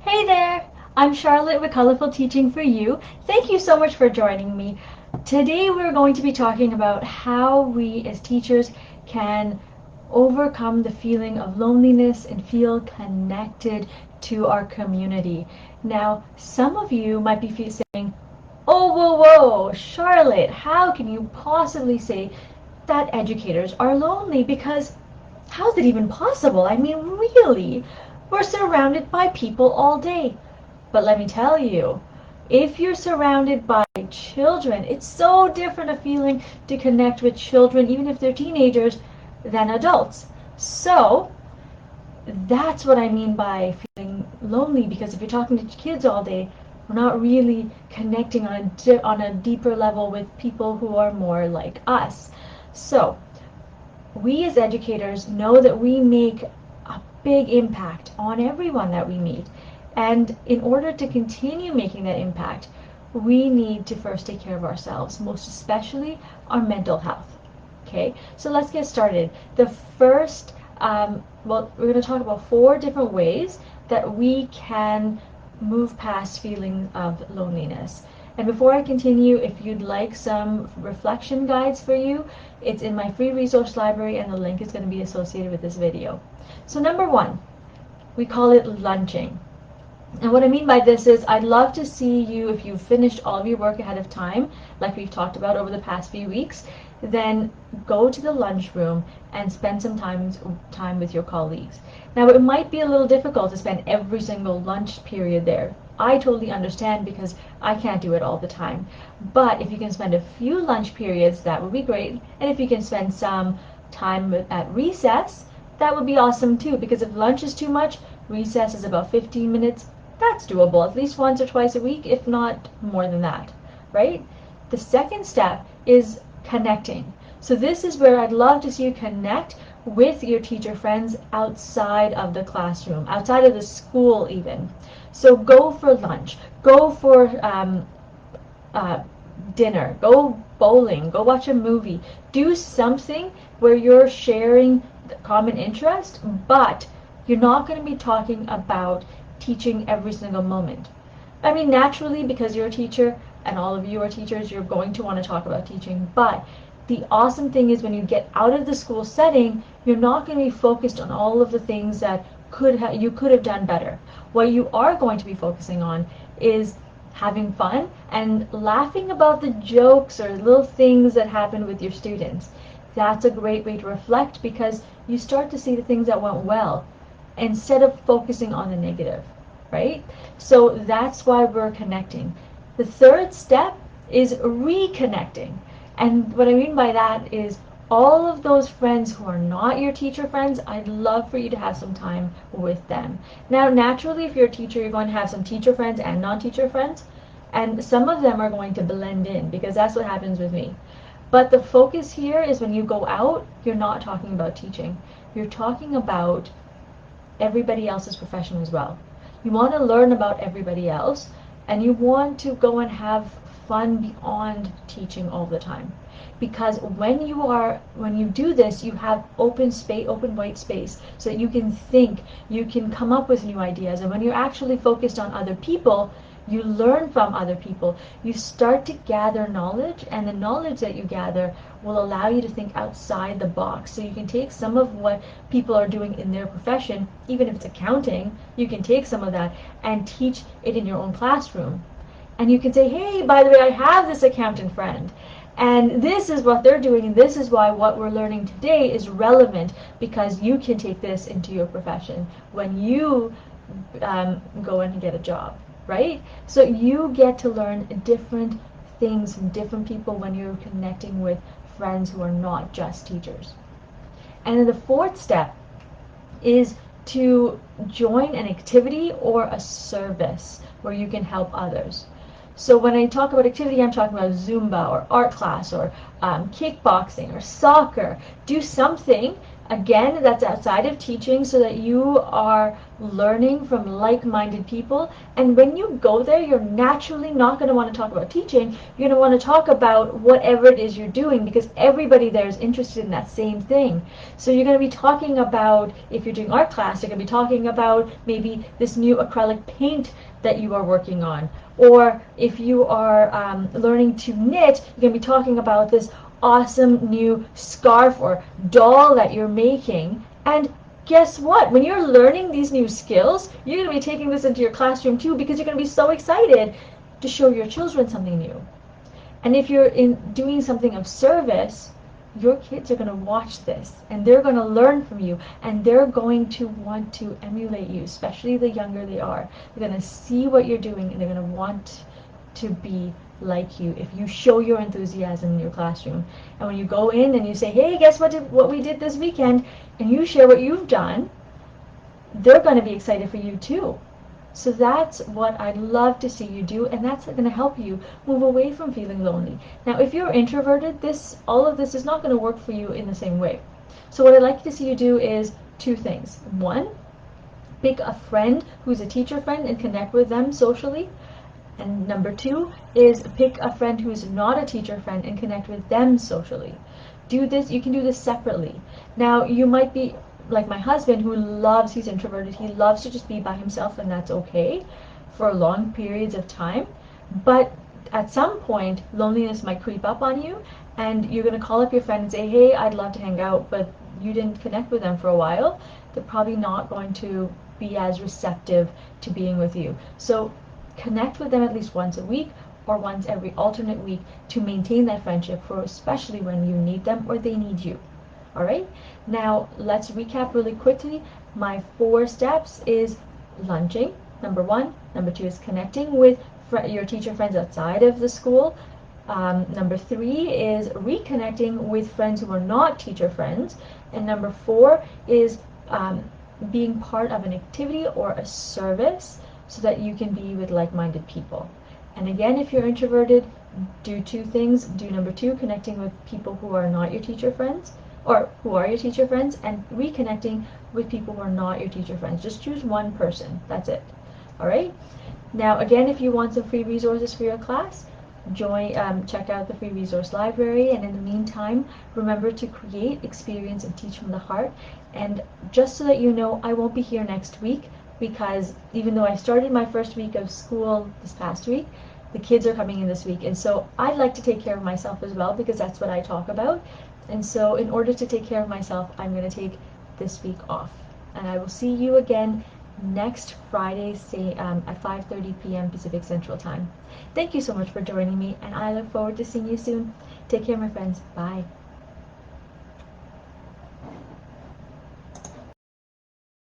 Hey there! I'm Charlotte with Colorful Teaching for You. Thank you so much for joining me. Today we're going to be talking about how we as teachers can overcome the feeling of loneliness and feel connected to our community. Now, some of you might be saying, "Oh, whoa, whoa, Charlotte, how can you possibly say that educators are lonely? Because how is it even possible? I mean, really? We're surrounded by people all day." But let me tell you, if you're surrounded by children, it's so different a feeling to connect with children, even if they're teenagers, than adults. So that's what I mean by feeling lonely, because if you're talking to kids all day, we're not really connecting on a deeper level with people who are more like us. So we as educators know that we make a big impact on everyone that we meet. And in order to continue making that impact, we need to first take care of ourselves, most especially our mental health. Okay, so let's get started. The first, we're going to talk about 4 different ways that we can move past feelings of loneliness. And before I continue, if you'd like some reflection guides for you, it's in my free resource library and the link is going to be associated with this video. So number 1, we call it lunching. And what I mean by this is I'd love to see you, if you've finished all of your work ahead of time, like we've talked about over the past few weeks, then go to the lunchroom and spend some time with your colleagues. Now, it might be a little difficult to spend every single lunch period there. I totally understand because I can't do it all the time. But if you can spend a few lunch periods, that would be great. And if you can spend some time at recess, that would be awesome too, because if lunch is too much, recess is about 15 minutes. That's doable, at least once or twice a week, if not more than that, right? The second step is connecting. So this is where I'd love to see you connect with your teacher friends outside of the classroom, outside of the school even. So go for lunch, go for uh, dinner, go bowling, go watch a movie. Do something where you're sharing the common interest, but you're not going to be talking about teaching every single moment. I mean, naturally, because you're a teacher and all of you are teachers, you're going to want to talk about teaching. But the awesome thing is when you get out of the school setting, you're not going to be focused on all of the things that you could have done better. What you are going to be focusing on is having fun and laughing about the jokes or little things that happen with your students. That's a great way to reflect because you start to see the things that went well instead of focusing on the negative, right? So that's why we're connecting. The third step is reconnecting. And what I mean by that is all of those friends who are not your teacher friends, I'd love for you to have some time with them. Now, naturally, if you're a teacher, you're going to have some teacher friends and non-teacher friends, and some of them are going to blend in because that's what happens with me. But the focus here is when you go out, you're not talking about teaching. You're talking about everybody else's profession as well. You want to learn about everybody else, and you want to go and have fun beyond teaching all the time. Because when you do this, you have open space, open white space, so that you can think, you can come up with new ideas. And when you're actually focused on other people, you learn from other people. You start to gather knowledge, and the knowledge that you gather will allow you to think outside the box. So you can take some of what people are doing in their profession, even if it's accounting, you can take some of that and teach it in your own classroom. And you can say, hey, by the way, I have this accountant friend. And this is what they're doing, and this is why what we're learning today is relevant, because you can take this into your profession when you go and get a job, right? So you get to learn different things from different people when you're connecting with friends who are not just teachers. And then the fourth step is to join an activity or a service where you can help others. So when I talk about activity, I'm talking about Zumba or art class or kickboxing or soccer. Do something Again, that's outside of teaching so that you are learning from like-minded people. And when you go there, you're naturally not going to want to talk about teaching. You're going to want to talk about whatever it is you're doing because everybody there is interested in that same thing. So you're going to be talking about, if you're doing art class, you're going to be talking about maybe this new acrylic paint that you are working on. Or if you are learning to knit, you're going to be talking about this awesome new scarf or doll that you're making. And guess what? When you're learning these new skills, you're going to be taking this into your classroom too because you're going to be so excited to show your children something new. And if you're doing something of service, your kids are going to watch this and they're going to learn from you and they're going to want to emulate you, especially the younger they are. They're going to see what you're doing and they're going to want to be like you if you show your enthusiasm in your classroom. And when you go in and you say, hey, guess what we did this weekend, and you share what you've done, they're going to be excited for you too. So that's what I'd love to see you do, and that's going to help you move away from feeling lonely. Now, if you're introverted, all of this is not going to work for you in the same way. So what I'd like to see you do is two things. One, pick a friend who's a teacher friend and connect with them socially. And number two is pick a friend who's not a teacher friend and connect with them socially. Do this, you can do this separately. Now, you might be like my husband he's introverted, he loves to just be by himself, and that's okay for long periods of time. But at some point, loneliness might creep up on you, and you're going to call up your friend and say, hey, I'd love to hang out, but you didn't connect with them for a while. They're probably not going to be as receptive to being with you. So connect with them at least once a week or once every alternate week to maintain that friendship for especially when you need them or they need you. All right, now let's recap really quickly. My 4 steps is lunching, number 1. Number 2 is connecting with your teacher friends outside of the school. Number 3 is reconnecting with friends who are not teacher friends. And number 4 is being part of an activity or a service so that you can be with like-minded people. And again, if you're introverted, do 2 things. Do number 2, connecting with people who are not your teacher friends, or who are your teacher friends, and reconnecting with people who are not your teacher friends. Just choose one person. That's it. All right? Now, again, if you want some free resources for your class, check out the free resource library. And in the meantime, remember to create, experience, and teach from the heart. And just so that you know, I won't be here next week because even though I started my first week of school this past week, the kids are coming in this week. And so I'd like to take care of myself as well because that's what I talk about. And so in order to take care of myself, I'm going to take this week off. And I will see you again next Friday, at 5:30 p.m. Pacific Central Time. Thank you so much for joining me, and I look forward to seeing you soon. Take care, my friends. Bye.